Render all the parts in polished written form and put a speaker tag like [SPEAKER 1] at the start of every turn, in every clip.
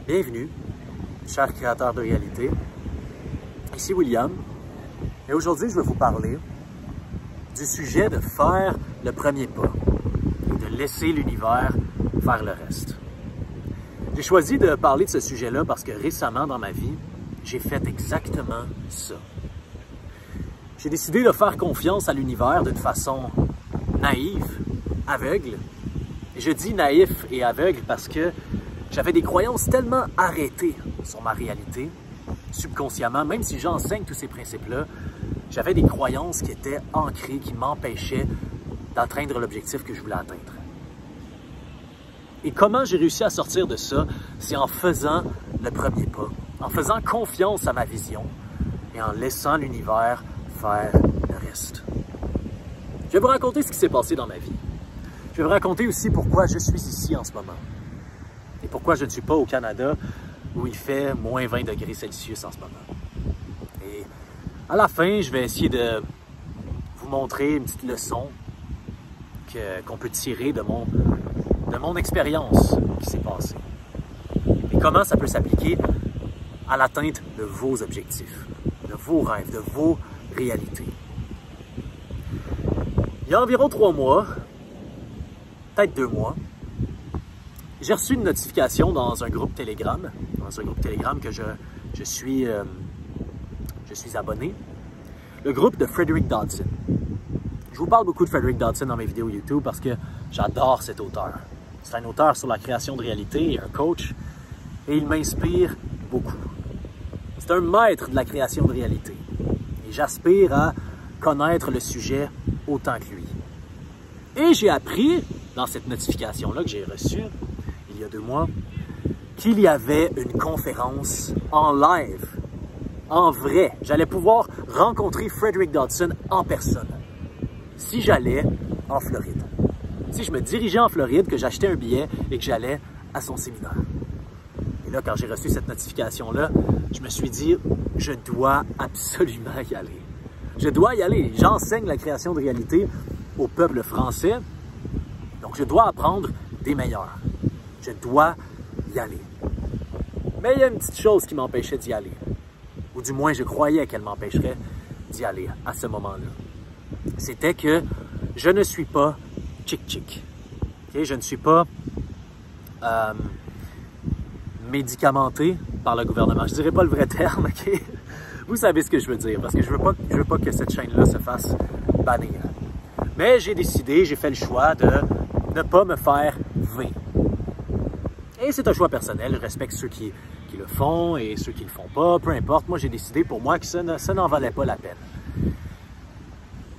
[SPEAKER 1] Bienvenue, chers créateurs de réalité. Ici William, et aujourd'hui je vais vous parler du sujet de faire le premier pas et de laisser l'univers faire le reste. J'ai choisi de parler de ce sujet-là parce que récemment dans ma vie, j'ai fait exactement ça. J'ai décidé de faire confiance à l'univers d'une façon naïve, aveugle. Et je dis naïf et aveugle parce que j'avais des croyances tellement arrêtées sur ma réalité, subconsciemment, même si j'enseigne tous ces principes-là, j'avais des croyances qui étaient ancrées, qui m'empêchaient d'atteindre l'objectif que je voulais atteindre. Et comment j'ai réussi à sortir de ça? C'est en faisant le premier pas, en faisant confiance à ma vision et en laissant l'univers faire le reste. Je vais vous raconter ce qui s'est passé dans ma vie. Je vais vous raconter aussi pourquoi je suis ici en ce moment. Et pourquoi je ne suis pas au Canada où il fait moins 20 degrés Celsius en ce moment. Et à la fin, je vais essayer de vous montrer une petite leçon qu'on peut tirer de mon expérience qui s'est passée. Et comment ça peut s'appliquer à l'atteinte de vos objectifs, de vos rêves, de vos réalités. Il y a environ 3 mois, peut-être 2 mois, j'ai reçu une notification dans un groupe Telegram, que je suis abonné, le groupe de Frederick Dodson. Je vous parle beaucoup de Frederick Dodson dans mes vidéos YouTube parce que j'adore cet auteur. C'est un auteur sur la création de réalité et un coach, et il m'inspire beaucoup. C'est un maître de la création de réalité, et j'aspire à connaître le sujet autant que lui. Et j'ai appris, dans cette notification-là que j'ai reçue, il y a 2 mois, qu'il y avait une conférence en live, en vrai. J'allais pouvoir rencontrer Frederick Dodson en personne, si j'allais en Floride. Si je me dirigeais en Floride, que j'achetais un billet et que j'allais à son séminaire. Et là, quand j'ai reçu cette notification-là, je me suis dit, je dois absolument y aller. Je dois y aller. J'enseigne la création de réalité au peuple français, donc je dois apprendre des meilleurs. Je dois y aller. Mais il y a une petite chose qui m'empêchait d'y aller. Ou du moins, je croyais qu'elle m'empêcherait d'y aller à ce moment-là. C'était que je ne suis pas chic-chic. Okay? Je ne suis pas médicamenté par le gouvernement. Je ne dirais pas le vrai terme, ok? Vous savez ce que je veux dire, parce que je veux pas que cette chaîne-là se fasse bannir. Mais j'ai décidé, j'ai fait le choix de ne pas me faire V. Et c'est un choix personnel, je respecte ceux qui le font et ceux qui le font pas, peu importe. Moi, j'ai décidé pour moi que ça n'en valait pas la peine.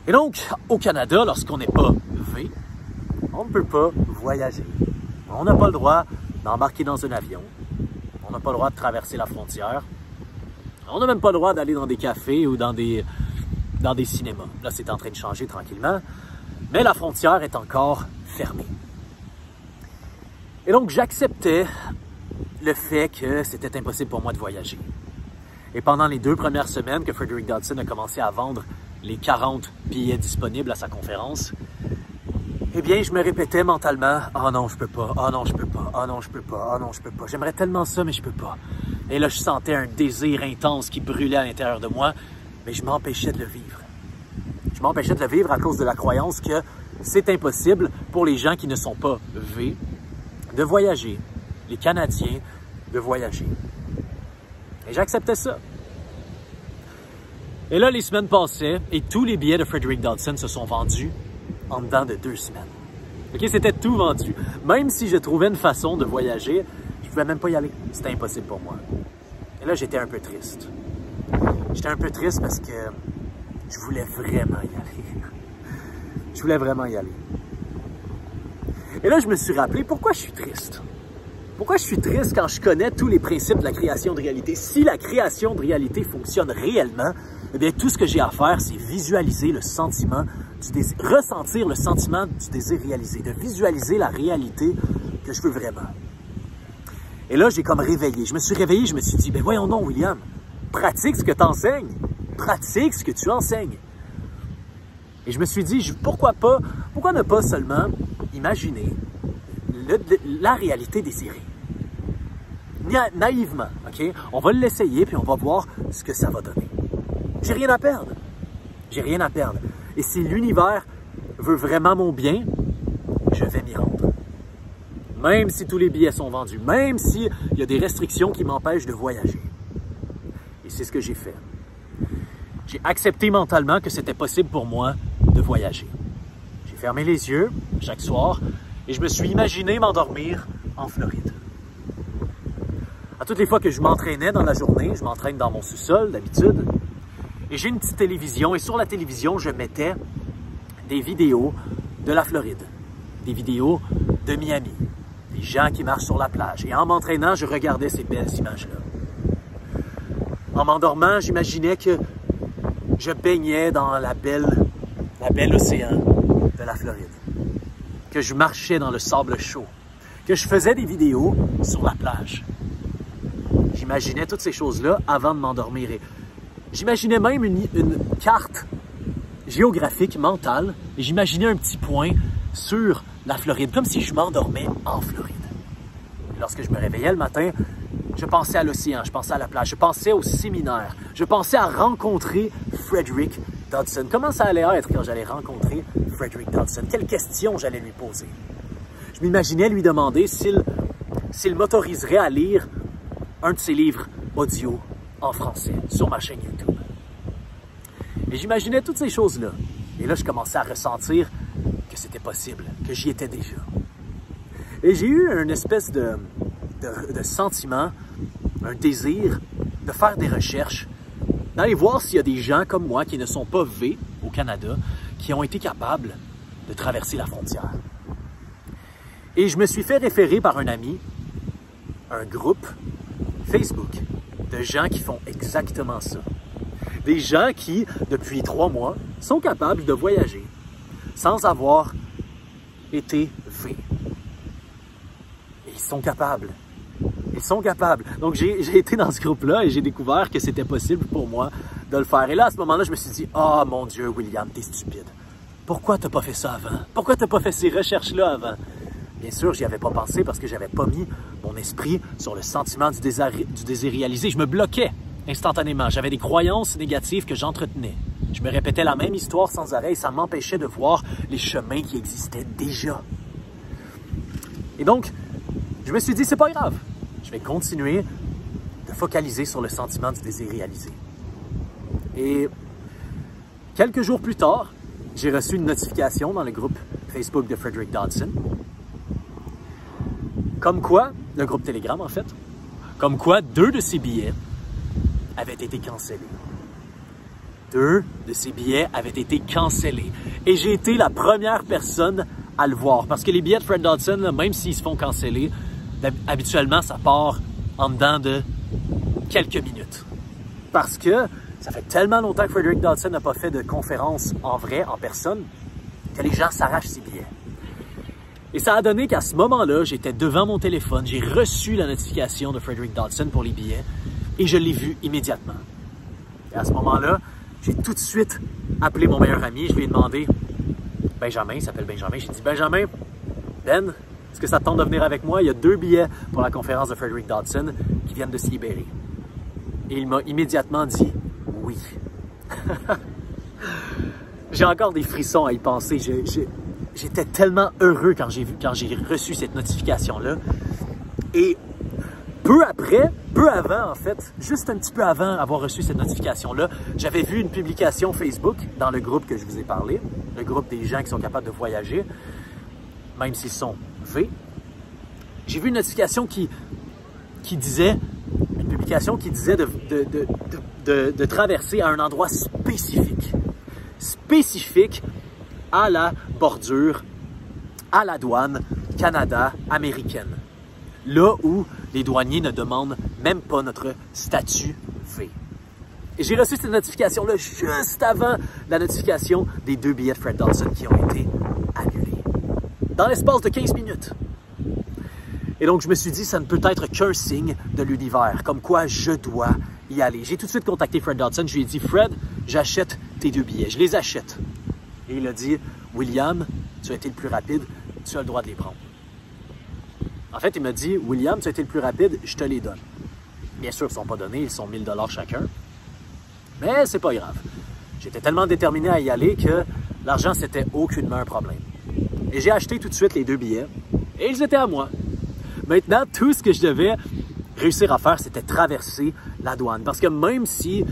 [SPEAKER 1] Et donc, au Canada, lorsqu'on n'est pas V, on ne peut pas voyager. On n'a pas le droit d'embarquer dans un avion. On n'a pas le droit de traverser la frontière. On n'a même pas le droit d'aller dans des cafés ou dans des cinémas. Là, c'est en train de changer tranquillement, mais la frontière est encore fermée. Et donc, j'acceptais le fait que c'était impossible pour moi de voyager. Et pendant les 2 premières semaines que Frederick Dodson a commencé à vendre les 40 billets disponibles à sa conférence, eh bien, je me répétais mentalement, « Oh non, je peux pas, oh non, je peux pas, oh non, je peux pas, oh non, je peux pas. J'aimerais tellement ça, mais je peux pas. » Et là, je sentais un désir intense qui brûlait à l'intérieur de moi, mais je m'empêchais de le vivre. Je m'empêchais de le vivre à cause de la croyance que c'est impossible pour les gens qui ne sont pas V de voyager, les Canadiens de voyager. Et j'acceptais ça. Et là, les semaines passaient et tous les billets de Frederick Dodson se sont vendus en dedans de 2 semaines. OK, c'était tout vendu. Même si je trouvais une façon de voyager, je ne pouvais même pas y aller. C'était impossible pour moi. Et là, j'étais un peu triste. J'étais un peu triste parce que je voulais vraiment y aller. Je voulais vraiment y aller. Et là, je me suis rappelé pourquoi je suis triste. Pourquoi je suis triste quand je connais tous les principes de la création de réalité? Si la création de réalité fonctionne réellement, eh bien, tout ce que j'ai à faire, c'est visualiser le sentiment du désir, ressentir le sentiment du désir réalisé, de visualiser la réalité que je veux vraiment. Et là, j'ai comme réveillé. Je me suis réveillé, je me suis dit, ben voyons non, William, pratique ce que tu enseignes. Pratique ce que tu enseignes. Et je me suis dit, pourquoi ne pas seulement imaginer la réalité désirée? naïvement, OK? On va l'essayer, puis on va voir ce que ça va donner. J'ai rien à perdre. J'ai rien à perdre. Et si l'univers veut vraiment mon bien, je vais m'y rendre. Même si tous les billets sont vendus, même s'il y a des restrictions qui m'empêchent de voyager. Et c'est ce que j'ai fait. J'ai accepté mentalement que c'était possible pour moi de voyager. J'ai fermé les yeux chaque soir et je me suis imaginé m'endormir en Floride. À toutes les fois que je m'entraînais dans la journée, je m'entraîne dans mon sous-sol d'habitude, et j'ai une petite télévision et sur la télévision, je mettais des vidéos de la Floride, des vidéos de Miami, des gens qui marchent sur la plage. Et en m'entraînant, je regardais ces belles images-là. En m'endormant, j'imaginais que je baignais dans la belle océan de la Floride, que je marchais dans le sable chaud, que je faisais des vidéos sur la plage. J'imaginais toutes ces choses-là avant de m'endormir. Et j'imaginais même une carte géographique mentale et j'imaginais un petit point sur la Floride, comme si je m'endormais en Floride. Et lorsque je me réveillais le matin, je pensais à l'océan, je pensais à la plage, je pensais au séminaire, je pensais à rencontrer Frederick Dodson. Comment ça allait être quand j'allais rencontrer Frederick Dodson? Quelles questions j'allais lui poser? Je m'imaginais lui demander s'il m'autoriserait à lire un de ses livres audio en français sur ma chaîne YouTube. Et j'imaginais toutes ces choses-là. Et là, je commençais à ressentir que c'était possible, que j'y étais déjà. Et j'ai eu une espèce de sentiment, un désir de faire des recherches, d'aller voir s'il y a des gens comme moi qui ne sont pas V au Canada, qui ont été capables de traverser la frontière. Et je me suis fait référer par un ami, un groupe Facebook de gens qui font exactement ça. Des gens qui, depuis 3 mois, sont capables de voyager sans avoir été V. Et ils sont capables. Ils sont capables. Donc, j'ai été dans ce groupe-là et j'ai découvert que c'était possible pour moi de le faire. Et là, à ce moment-là, je me suis dit, « Ah, mon Dieu, William, t'es stupide. Pourquoi t'as pas fait ça avant? Pourquoi t'as pas fait ces recherches-là avant? » Bien sûr, j'y avais pas pensé parce que j'avais pas mis mon esprit sur le sentiment du désir réalisé. Je me bloquais instantanément. J'avais des croyances négatives que j'entretenais. Je me répétais la même histoire sans arrêt et ça m'empêchait de voir les chemins qui existaient déjà. Et donc, je me suis dit, c'est pas grave. Je vais continuer de focaliser sur le sentiment du désir réalisé. Et quelques jours plus tard, j'ai reçu une notification dans le groupe Facebook de Frederick Dodson. Comme quoi, le groupe Telegram en fait, comme quoi 2 de ces billets avaient été cancellés. 2 de ces billets avaient été cancellés. Et j'ai été la première personne à le voir. Parce que les billets de Fred Dodson, là, même s'ils se font canceller, habituellement, ça part en dedans de quelques minutes. Parce que ça fait tellement longtemps que Frederick Dodson n'a pas fait de conférence en vrai, en personne, que les gens s'arrachent ses billets. Et ça a donné qu'à ce moment-là, j'étais devant mon téléphone, j'ai reçu la notification de Frederick Dodson pour les billets et je l'ai vu immédiatement. Et à ce moment-là, j'ai tout de suite appelé mon meilleur ami, je lui ai demandé, Benjamin, il s'appelle Benjamin, j'ai dit, Benjamin, Ben, est-ce que ça te tente de venir avec moi? Il y a 2 billets pour la conférence de Frederick Dodson qui viennent de se libérer. Et il m'a immédiatement dit, oui. J'ai encore des frissons à y penser, j'étais tellement heureux quand j'ai reçu cette notification-là. Et peu avant en fait, juste un petit peu avant avoir reçu cette notification-là, j'avais vu une publication Facebook dans le groupe que je vous ai parlé, le groupe des gens qui sont capables de voyager, même s'ils sont V. J'ai vu une notification qui disait, une publication qui disait de traverser à un endroit spécifique à la bordure, à la douane Canada-américaine. Là où les douaniers ne demandent même pas notre statut V. Et j'ai reçu cette notification-là juste avant la notification des 2 billets de Fred Dodson qui ont été annulés. Dans l'espace de 15 minutes. Et donc, je me suis dit, ça ne peut être qu'un signe de l'univers, comme quoi je dois y aller. J'ai tout de suite contacté Fred Dodson, je lui ai dit, Fred, j'achète tes 2 billets, je les achète. Et il a dit, William, tu as été le plus rapide, tu as le droit de les prendre. En fait, il m'a dit, William, tu as été le plus rapide, je te les donne. Bien sûr, ils ne sont pas donnés, ils sont 1000 $ chacun. Mais c'est pas grave. J'étais tellement déterminé à y aller que l'argent, c'était aucunement un problème. Et j'ai acheté tout de suite les 2 billets et ils étaient à moi. Maintenant, tout ce que je devais réussir à faire, c'était traverser la douane. Parce que même si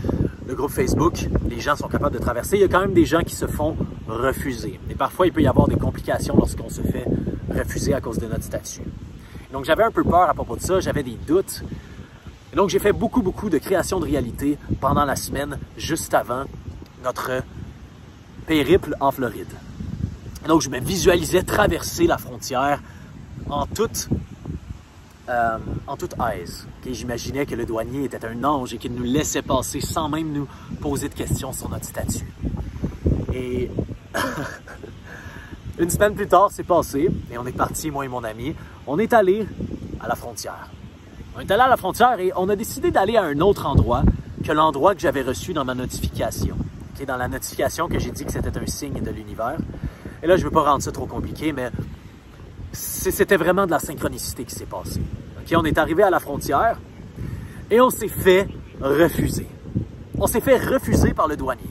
[SPEAKER 1] le groupe Facebook, les gens sont capables de traverser, il y a quand même des gens qui se font refuser. Et parfois, il peut y avoir des complications lorsqu'on se fait refuser à cause de notre statut. Donc, j'avais un peu peur à propos de ça, j'avais des doutes. Et donc, j'ai fait beaucoup de création de réalité pendant la semaine, juste avant notre périple en Floride. Et donc, je me visualisais traverser la frontière en toute aise. Okay? J'imaginais que le douanier était un ange et qu'il nous laissait passer sans même nous poser de questions sur notre statut. Et une semaine plus tard, c'est passé et on est parti, moi et mon ami. On est allé à la frontière. On est allé à la frontière et on a décidé d'aller à un autre endroit que l'endroit que j'avais reçu dans ma notification. Okay? Dans la notification que j'ai dit que c'était un signe de l'univers. Et là, je ne veux pas rendre ça trop compliqué, mais c'était vraiment de la synchronicité qui s'est passée. Okay? On est arrivé à la frontière et on s'est fait refuser. On s'est fait refuser par le douanier.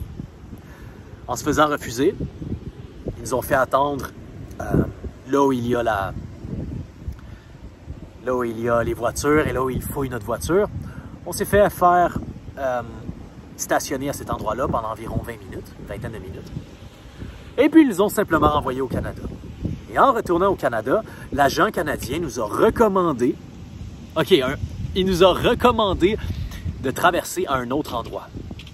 [SPEAKER 1] En se faisant refuser, ils nous ont fait attendre là où il y a les voitures et là où il fouille notre voiture. On s'est fait faire stationner à cet endroit-là pendant environ 20 minutes, une vingtaine de minutes. Et puis, ils nous ont simplement renvoyés au Canada. Et en retournant au Canada, l'agent canadien nous a recommandé, il nous a recommandé de traverser à un autre endroit.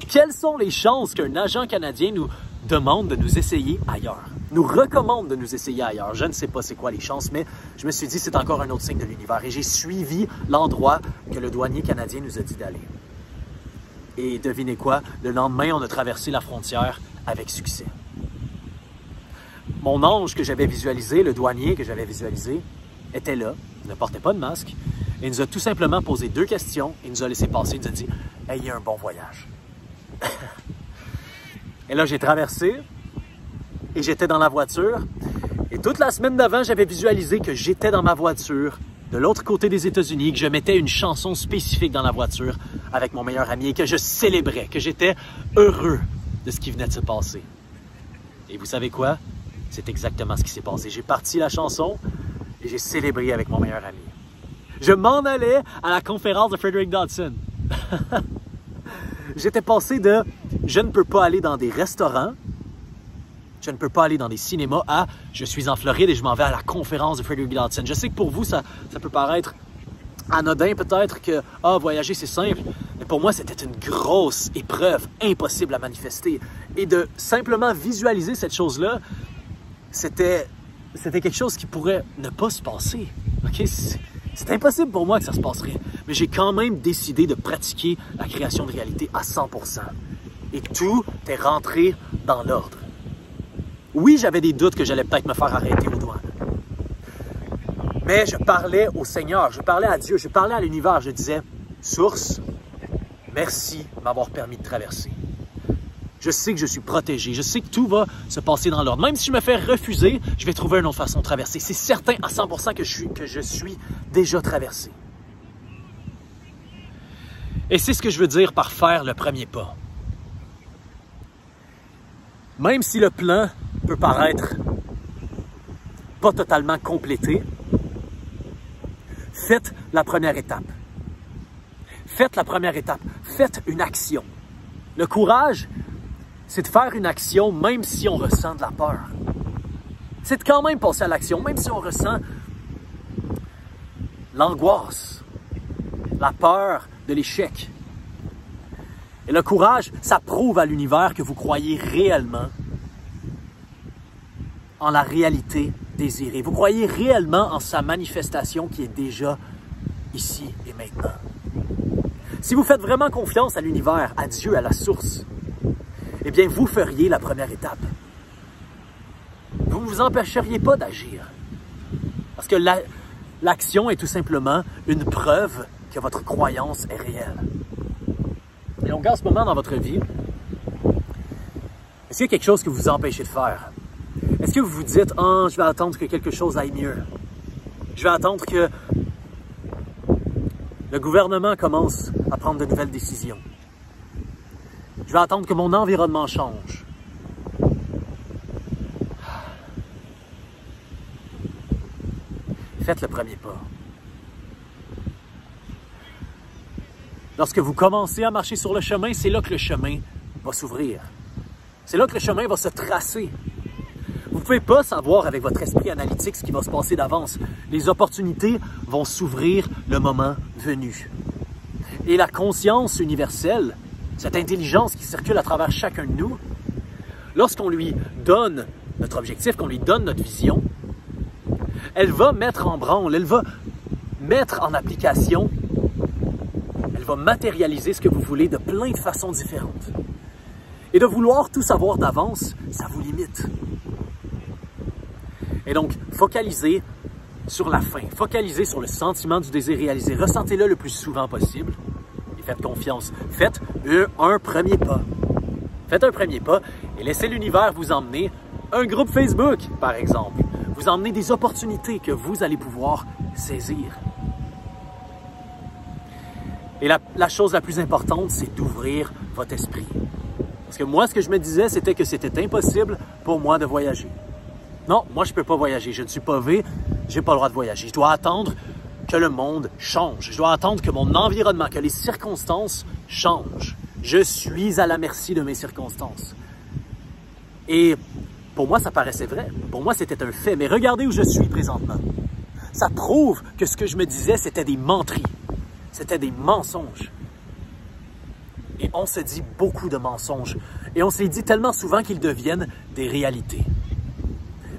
[SPEAKER 1] Quelles sont les chances qu'un agent canadien nous demande de nous essayer ailleurs? Nous recommande de nous essayer ailleurs. Je ne sais pas c'est quoi les chances, mais je me suis dit c'est encore un autre signe de l'univers. Et j'ai suivi l'endroit que le douanier canadien nous a dit d'aller. Et devinez quoi? Le lendemain, on a traversé la frontière avec succès. Mon ange que j'avais visualisé, le douanier que j'avais visualisé, était là, il ne portait pas de masque, et il nous a tout simplement posé 2 questions, il nous a laissé passer, il nous a dit « Ayez un bon voyage ». Et là, j'ai traversé, et j'étais dans la voiture, et toute la semaine d'avant, j'avais visualisé que j'étais dans ma voiture, de l'autre côté des États-Unis, que je mettais une chanson spécifique dans la voiture avec mon meilleur ami, et que je célébrais, que j'étais heureux de ce qui venait de se passer. Et vous savez quoi? C'est exactement ce qui s'est passé. J'ai parti la chanson et j'ai célébré avec mon meilleur ami. Je m'en allais à la conférence de Frederick Dodson. J'étais passé de « je ne peux pas aller dans des restaurants, je ne peux pas aller dans des cinémas » à « je suis en Floride et je m'en vais à la conférence de Frederick Dodson ». Je sais que pour vous, ça peut paraître anodin peut-être que « ah, voyager c'est simple », mais pour moi, c'était une grosse épreuve impossible à manifester. Et de simplement visualiser cette chose-là, c'était quelque chose qui pourrait ne pas se passer. Okay? C'est impossible pour moi que ça se passerait. Mais j'ai quand même décidé de pratiquer la création de réalité à 100%. Et tout est rentré dans l'ordre. Oui, j'avais des doutes que j'allais peut-être me faire arrêter aux douanes. Mais je parlais au Seigneur, je parlais à Dieu, je parlais à l'univers. Je disais, Source, merci de m'avoir permis de traverser. Je sais que je suis protégé. Je sais que tout va se passer dans l'ordre. Même si je me fais refuser, je vais trouver une autre façon de traverser. C'est certain à 100% que je suis déjà traversé. Et c'est ce que je veux dire par faire le premier pas. Même si le plan peut paraître pas totalement complété, faites la première étape. Faites la première étape. Faites une action. Le courage, c'est de faire une action même si on ressent de la peur. C'est de quand même passer à l'action, même si on ressent l'angoisse, la peur de l'échec. Et le courage, ça prouve à l'univers que vous croyez réellement en la réalité désirée. Vous croyez réellement en sa manifestation qui est déjà ici et maintenant. Si vous faites vraiment confiance à l'univers, à Dieu, à la source, eh bien, vous feriez la première étape. Vous ne vous empêcheriez pas d'agir. Parce que l'action est tout simplement une preuve que votre croyance est réelle. Et donc, en ce moment dans votre vie, est-ce qu'il y a quelque chose que vous vous empêchez de faire? Est-ce que vous vous dites « Ah, je vais attendre que quelque chose aille mieux. Je vais attendre que le gouvernement commence à prendre de nouvelles décisions. Je vais attendre que mon environnement change. Faites le premier pas. Lorsque vous commencez à marcher sur le chemin, c'est là que le chemin va s'ouvrir. C'est là que le chemin va se tracer. Vous ne pouvez pas savoir avec votre esprit analytique ce qui va se passer d'avance. Les opportunités vont s'ouvrir le moment venu. Et la conscience universelle, cette intelligence qui circule à travers chacun de nous, lorsqu'on lui donne notre objectif, qu'on lui donne notre vision, elle va mettre en branle, elle va mettre en application, elle va matérialiser ce que vous voulez de plein de façons différentes. Et de vouloir tout savoir d'avance, ça vous limite. Et donc, focalisez sur la fin, focalisez sur le sentiment du désir réalisé, ressentez-le le plus souvent possible et faites confiance. Faites un premier pas. Faites un premier pas et laissez l'univers vous emmener. Un groupe Facebook, par exemple, vous emmener des opportunités que vous allez pouvoir saisir. Et la chose la plus importante, c'est d'ouvrir votre esprit. Parce que moi, ce que je me disais, c'était que c'était impossible pour moi de voyager. Non, moi, je ne peux pas voyager. Je ne suis pas V, je n'ai pas le droit de voyager. Je dois attendre que le monde change. Je dois attendre que mon environnement, que les circonstances changent. Je suis à la merci de mes circonstances. Et pour moi, ça paraissait vrai. Pour moi, c'était un fait. Mais regardez où je suis présentement. Ça prouve que ce que je me disais, c'était des menteries. C'était des mensonges. Et on se dit beaucoup de mensonges. Et on s'est dit tellement souvent qu'ils deviennent des réalités.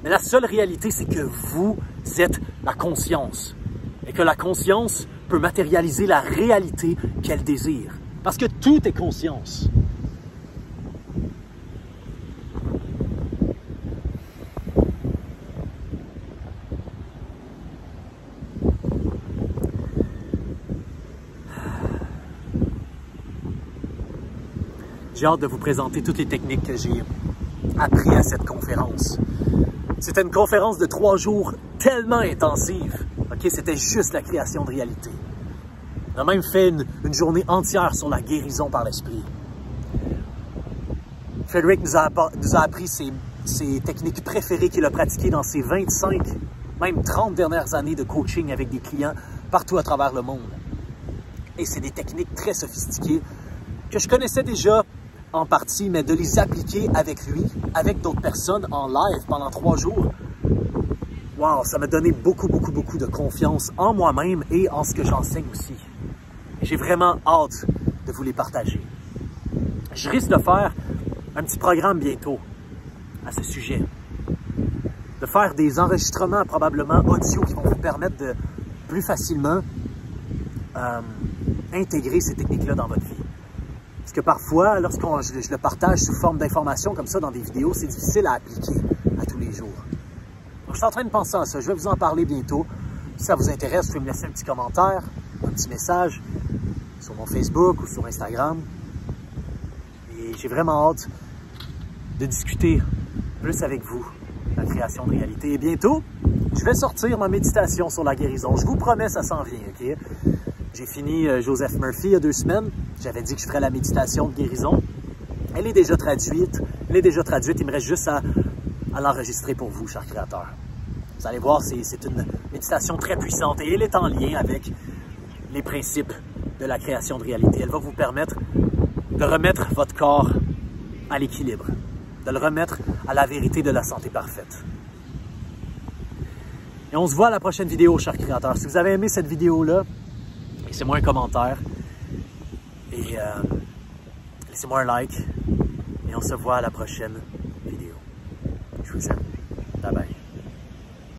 [SPEAKER 1] Mais la seule réalité, c'est que vous êtes la conscience. Et que la conscience peut matérialiser la réalité qu'elle désire. Parce que tout est conscience. J'ai hâte de vous présenter toutes les techniques que j'ai apprises à cette conférence. C'était une conférence de 3 jours tellement intensive. Okay? C'était juste la création de réalité. On a même fait une journée entière sur la guérison par l'esprit. Frédéric nous a appris ses techniques préférées qu'il a pratiquées dans ses 25, même 30 dernières années de coaching avec des clients partout à travers le monde. Et c'est des techniques très sophistiquées que je connaissais déjà en partie, mais de les appliquer avec lui, avec d'autres personnes en live pendant 3 jours, wow, ça m'a donné beaucoup de confiance en moi-même et en ce que j'enseigne aussi. J'ai vraiment hâte de vous les partager. Je risque de faire un petit programme bientôt à ce sujet. De faire des enregistrements probablement audio qui vont vous permettre de plus facilement intégrer ces techniques-là dans votre vie. Parce que parfois, je le partage sous forme d'informations comme ça dans des vidéos, c'est difficile à appliquer à tous les jours. Donc, je suis en train de penser à ça. Je vais vous en parler bientôt. Si ça vous intéresse, vous pouvez me laisser un petit commentaire, un petit message sur mon Facebook ou sur Instagram. Et j'ai vraiment hâte de discuter plus avec vous de la création de réalité. Et bientôt, je vais sortir ma méditation sur la guérison. Je vous promets, ça s'en vient, OK? J'ai fini Joseph Murphy il y a 2 semaines. J'avais dit que je ferais la méditation de guérison. Elle est déjà traduite. Il me reste juste à l'enregistrer pour vous, chers créateurs. Vous allez voir, c'est une méditation très puissante et elle est en lien avec les principes de la création de réalité. Elle va vous permettre de remettre votre corps à l'équilibre, de le remettre à la vérité de la santé parfaite. Et on se voit à la prochaine vidéo, chers créateurs. Si vous avez aimé cette vidéo-là, laissez-moi un commentaire et laissez-moi un like et on se voit à la prochaine vidéo. Je vous aime. Bye bye.